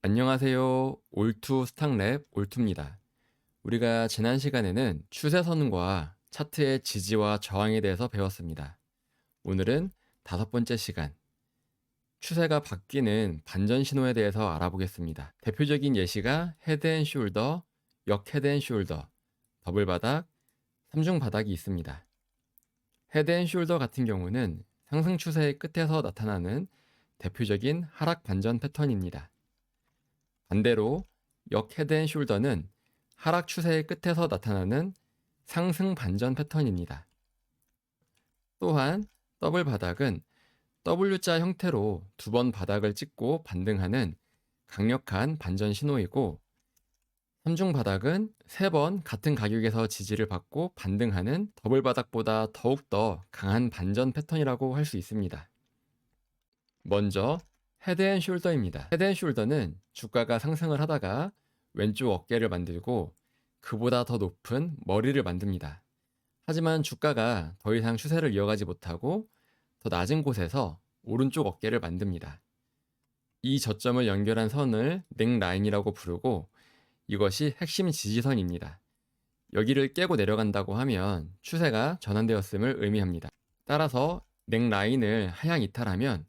안녕하세요. 올투 스탁랩 올투입니다. 우리가 지난 시간에는 추세선과 차트의 지지와 저항에 대해서 배웠습니다. 오늘은 다섯 번째 시간, 추세가 바뀌는 반전 신호에 대해서 알아보겠습니다. 대표적인 예시가 헤드앤숄더, 역헤드앤숄더, 더블 바닥, 삼중 바닥이 있습니다. 헤드앤숄더 같은 경우는 상승 추세의 끝에서 나타나는 대표적인 하락 반전 패턴입니다. 반대로 역 헤드앤숄더는 하락 추세의 끝에서 나타나는 상승 반전 패턴입니다. 또한 더블 바닥은 W자 형태로 두 번 바닥을 찍고 반등하는 강력한 반전 신호이고, 삼중 바닥은 세 번 같은 가격에서 지지를 받고 반등하는 더블 바닥보다 더욱더 강한 반전 패턴이라고 할 수 있습니다. 먼저 헤드앤숄더입니다. 헤드앤숄더는 주가가 상승을 하다가 왼쪽 어깨를 만들고 그보다 더 높은 머리를 만듭니다. 하지만 주가가 더 이상 추세를 이어가지 못하고 더 낮은 곳에서 오른쪽 어깨를 만듭니다. 이 저점을 연결한 선을 넥라인이라고 부르고, 이것이 핵심 지지선입니다. 여기를 깨고 내려간다고 하면 추세가 전환되었음을 의미합니다. 따라서 넥라인을 하향 이탈하면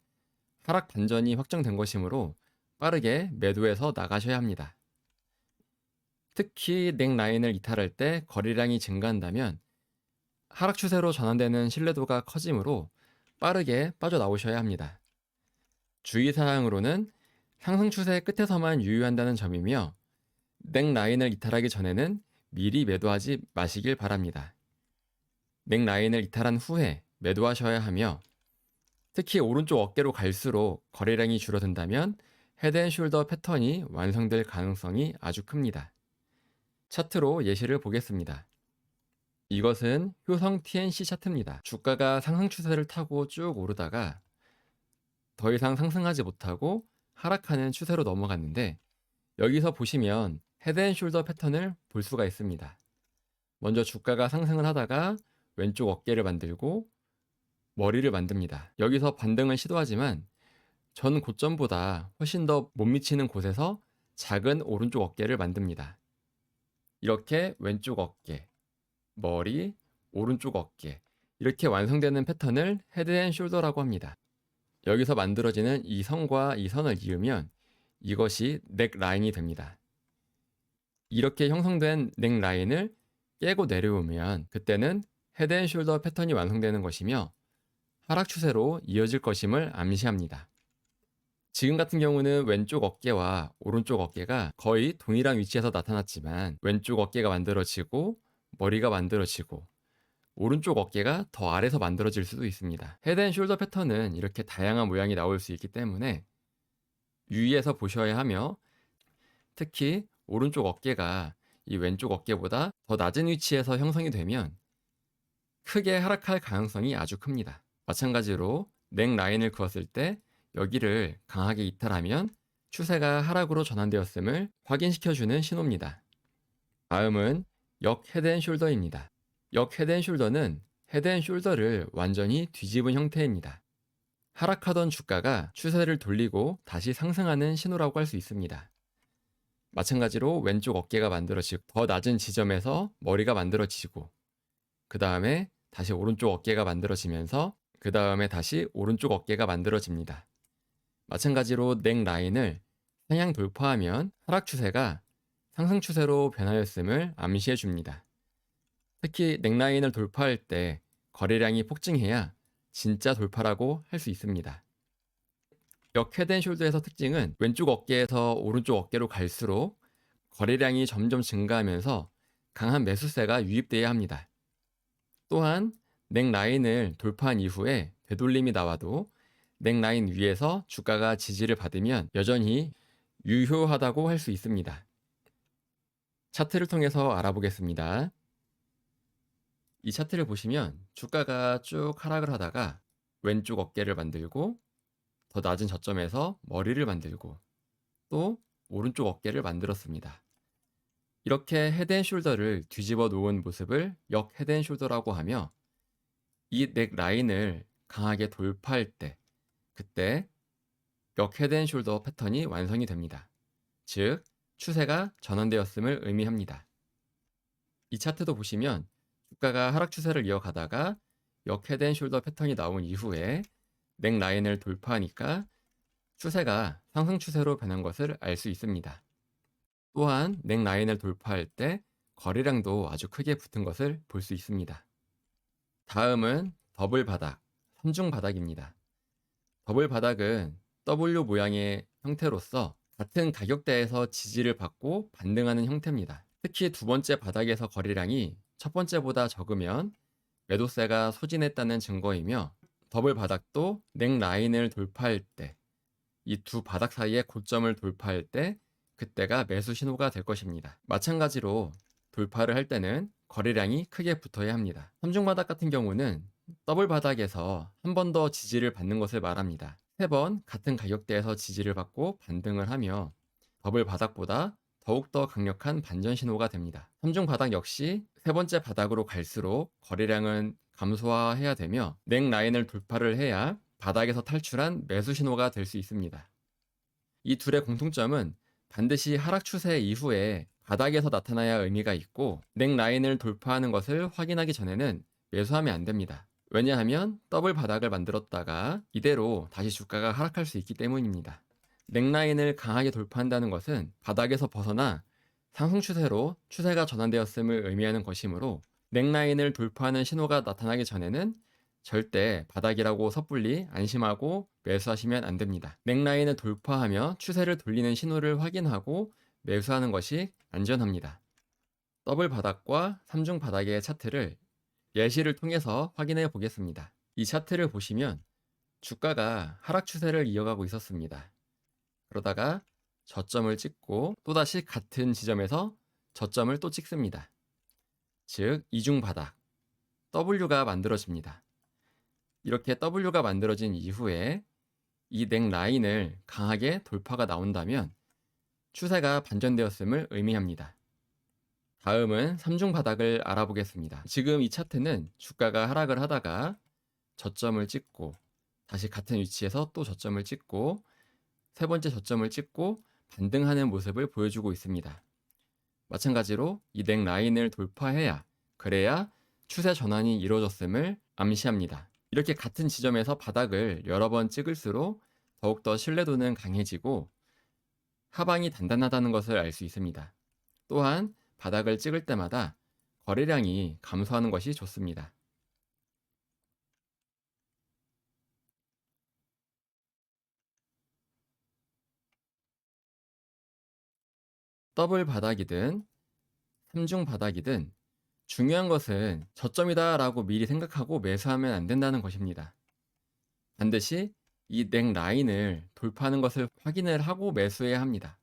하락 반전이 확정된 것이므로 빠르게 매도해서 나가셔야 합니다. 특히 넥라인을 이탈할 때 거래량이 증가한다면 하락 추세로 전환되는 신뢰도가 커지므로 빠르게 빠져나오셔야 합니다. 주의사항으로는 상승 추세 끝에서만 유의한다는 점이며, 넥라인을 이탈하기 전에는 미리 매도하지 마시길 바랍니다. 넥라인을 이탈한 후에 매도하셔야 하며, 특히 오른쪽 어깨로 갈수록 거래량이 줄어든다면 헤드앤숄더 패턴이 완성될 가능성이 아주 큽니다. 차트로 예시를 보겠습니다. 이것은 효성 TNC 차트입니다. 주가가 상승 추세를 타고 쭉 오르다가 더 이상 상승하지 못하고 하락하는 추세로 넘어갔는데, 여기서 보시면 헤드앤숄더 패턴을 볼 수가 있습니다. 먼저 주가가 상승을 하다가 왼쪽 어깨를 만들고 머리를 만듭니다. 여기서 반등을 시도하지만 전 고점보다 훨씬 더 못 미치는 곳에서 작은 오른쪽 어깨를 만듭니다. 이렇게 왼쪽 어깨, 머리, 오른쪽 어깨, 이렇게 완성되는 패턴을 헤드앤숄더라고 합니다. 여기서 만들어지는 이 선과 이 선을 이으면 이것이 넥라인이 됩니다. 이렇게 형성된 넥라인을 깨고 내려오면 그때는 헤드앤숄더 패턴이 완성되는 것이며 하락 추세로 이어질 것임을 암시합니다. 지금 같은 경우는 왼쪽 어깨와 오른쪽 어깨가 거의 동일한 위치에서 나타났지만, 왼쪽 어깨가 만들어지고 머리가 만들어지고 오른쪽 어깨가 더 아래서 만들어질 수도 있습니다. 헤드앤숄더 패턴은 이렇게 다양한 모양이 나올 수 있기 때문에 유의해서 보셔야 하며, 특히 오른쪽 어깨가 이 왼쪽 어깨보다 더 낮은 위치에서 형성이 되면 크게 하락할 가능성이 아주 큽니다. 마찬가지로 넥라인을 그었을 때 여기를 강하게 이탈하면 추세가 하락으로 전환되었음을 확인시켜주는 신호입니다. 다음은 역 헤드앤숄더입니다. 역 헤드앤숄더는 헤드앤숄더를 완전히 뒤집은 형태입니다. 하락하던 주가가 추세를 돌리고 다시 상승하는 신호라고 할 수 있습니다. 마찬가지로 왼쪽 어깨가 만들어지고 더 낮은 지점에서 머리가 만들어지고, 그 다음에 다시 오른쪽 어깨가 만들어지면서 그 다음에 다시 오른쪽 어깨가 만들어집니다. 마찬가지로 넥라인을 상향 돌파하면 하락 추세가 상승 추세로 변하였음을 암시해 줍니다. 특히 넥라인을 돌파할 때 거래량이 폭증해야 진짜 돌파라고 할 수 있습니다. 역 헤드앤숄더에서 특징은 왼쪽 어깨에서 오른쪽 어깨로 갈수록 거래량이 점점 증가하면서 강한 매수세가 유입돼야 합니다. 또한 넥라인을 돌파한 이후에 되돌림이 나와도 넥라인 위에서 주가가 지지를 받으면 여전히 유효하다고 할 수 있습니다. 차트를 통해서 알아보겠습니다. 이 차트를 보시면 주가가 쭉 하락을 하다가 왼쪽 어깨를 만들고 더 낮은 저점에서 머리를 만들고 또 오른쪽 어깨를 만들었습니다. 이렇게 헤드앤숄더를 뒤집어 놓은 모습을 역 헤드앤숄더라고 하며, 이 넥라인을 강하게 돌파할 때 그때 역 헤드앤숄더 패턴이 완성이 됩니다. 즉 추세가 전환되었음을 의미합니다. 이 차트도 보시면 주가가 하락 추세를 이어가다가 역 헤드앤숄더 패턴이 나온 이후에 넥라인을 돌파하니까 추세가 상승 추세로 변한 것을 알 수 있습니다. 또한 넥라인을 돌파할 때 거래량도 아주 크게 붙은 것을 볼 수 있습니다. 다음은 더블 바닥, 3중 바닥입니다. 더블 바닥은 W 모양의 형태로서 같은 가격대에서 지지를 받고 반등하는 형태입니다. 특히 두 번째 바닥에서 거래량이 첫 번째보다 적으면 매도세가 소진했다는 증거이며, 더블 바닥도 넥라인을 돌파할 때, 이 두 바닥 사이의 고점을 돌파할 때 그때가 매수 신호가 될 것입니다. 마찬가지로 돌파를 할 때는 거래량이 크게 붙어야 합니다. 3중 바닥 같은 경우는 더블 바닥에서 한 번 더 지지를 받는 것을 말합니다. 3번 같은 가격대에서 지지를 받고 반등을 하며 더블 바닥보다 더욱더 강력한 반전 신호가 됩니다. 3중 바닥 역시 세 번째 바닥으로 갈수록 거래량은 감소해야 되며 넥라인을 돌파를 해야 바닥에서 탈출한 매수 신호가 될 수 있습니다. 이 둘의 공통점은 반드시 하락 추세 이후에 바닥에서 나타나야 의미가 있고, 넥라인을 돌파하는 것을 확인하기 전에는 매수하면 안 됩니다. 왜냐하면 더블 바닥을 만들었다가 이대로 다시 주가가 하락할 수 있기 때문입니다. 넥라인을 강하게 돌파한다는 것은 바닥에서 벗어나 상승 추세로 추세가 전환되었음을 의미하는 것이므로, 넥라인을 돌파하는 신호가 나타나기 전에는 절대 바닥이라고 섣불리 안심하고 매수하시면 안 됩니다. 넥라인을 돌파하며 추세를 돌리는 신호를 확인하고 매수하는 것이 안전합니다. 더블 바닥과 3중 바닥의 차트를 예시를 통해서 확인해 보겠습니다. 이 차트를 보시면 주가가 하락 추세를 이어가고 있었습니다. 그러다가 저점을 찍고 또다시 같은 지점에서 저점을 또 찍습니다. 즉 이중 바닥, W가 만들어집니다. 이렇게 W가 만들어진 이후에 이 넥라인을 강하게 돌파가 나온다면 추세가 반전되었음을 의미합니다. 다음은 3중 바닥을 알아보겠습니다. 지금 이 차트는 주가가 하락을 하다가 저점을 찍고 다시 같은 위치에서 또 저점을 찍고 세 번째 저점을 찍고 반등하는 모습을 보여주고 있습니다. 마찬가지로 이 넥라인을 돌파해야, 그래야 추세 전환이 이루어졌음을 암시합니다. 이렇게 같은 지점에서 바닥을 여러 번 찍을수록 더욱더 신뢰도는 강해지고 하방이 단단하다는 것을 알 수 있습니다. 또한 바닥을 찍을 때마다 거래량이 감소하는 것이 좋습니다. 더블 바닥이든 3중 바닥이든 중요한 것은 저점이다 라고 미리 생각하고 매수하면 안 된다는 것입니다. 반드시 이 넥라인을 돌파하는 것을 확인을 하고 매수해야 합니다.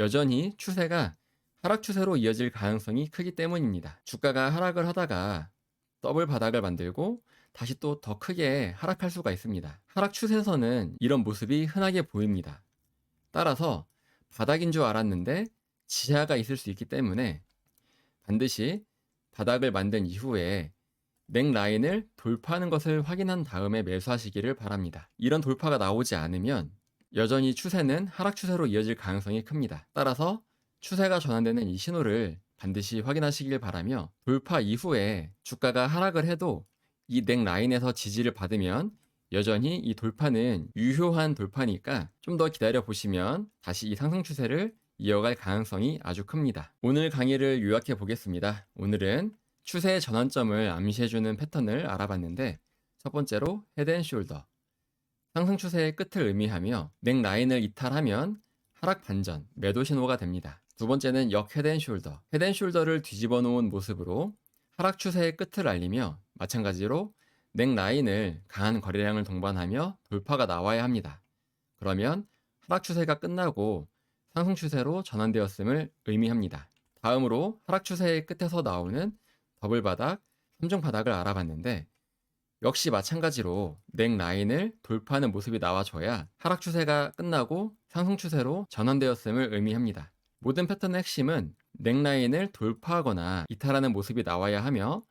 여전히 추세가 하락 추세로 이어질 가능성이 크기 때문입니다. 주가가 하락을 하다가 더블 바닥을 만들고 다시 또 더 크게 하락할 수가 있습니다. 하락 추세에서는 이런 모습이 흔하게 보입니다. 따라서 바닥인 줄 알았는데 지하가 있을 수 있기 때문에 반드시 바닥을 만든 이후에 넥라인을 돌파하는 것을 확인한 다음에 매수하시기를 바랍니다. 이런 돌파가 나오지 않으면 여전히 추세는 하락 추세로 이어질 가능성이 큽니다. 따라서 추세가 전환되는 이 신호를 반드시 확인하시길 바라며, 돌파 이후에 주가가 하락을 해도 이 넥라인에서 지지를 받으면 여전히 이 돌파는 유효한 돌파니까 좀 더 기다려 보시면 다시 이 상승 추세를 이어갈 가능성이 아주 큽니다. 오늘 강의를 요약해 보겠습니다. 오늘은 추세의 전환점을 암시해주는 패턴을 알아봤는데, 첫 번째로 헤드앤숄더, 상승 추세의 끝을 의미하며 넥라인을 이탈하면 하락 반전, 매도 신호가 됩니다. 두 번째는 역 헤드앤숄더, 헤드앤숄더를 뒤집어 놓은 모습으로 하락 추세의 끝을 알리며, 마찬가지로 넥라인을 강한 거래량을 동반하며 돌파가 나와야 합니다. 그러면 하락 추세가 끝나고 상승 추세로 전환되었음을 의미합니다. 다음으로 하락 추세의 끝에서 나오는 더블 바닥, 3중 바닥을 알아봤는데, 역시 마찬가지로 넥라인을 돌파하는 모습이 나와줘야 하락 추세가 끝나고 상승 추세로 전환되었음을 의미합니다. 모든 패턴의 핵심은 넥라인을 돌파하거나 이탈하는 모습이 나와야 하며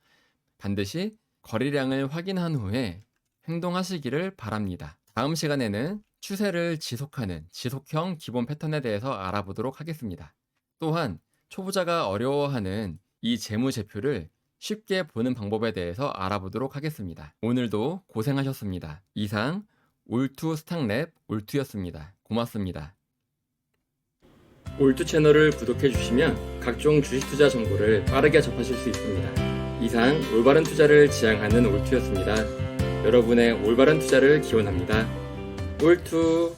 반드시 거래량을 확인한 후에 행동하시기를 바랍니다. 다음 시간에는 추세를 지속하는 지속형 기본 패턴에 대해서 알아보도록 하겠습니다. 또한 초보자가 어려워하는 이 재무제표를 쉽게 보는 방법에 대해서 알아보도록 하겠습니다. 오늘도 고생하셨습니다. 이상 올투 스탁랩 올투였습니다. 고맙습니다. 올투 채널을 구독해 주시면 각종 주식 투자 정보를 빠르게 접하실 수 있습니다. 이상 올바른 투자를 지향하는 올투였습니다. 여러분의 올바른 투자를 기원합니다. 올투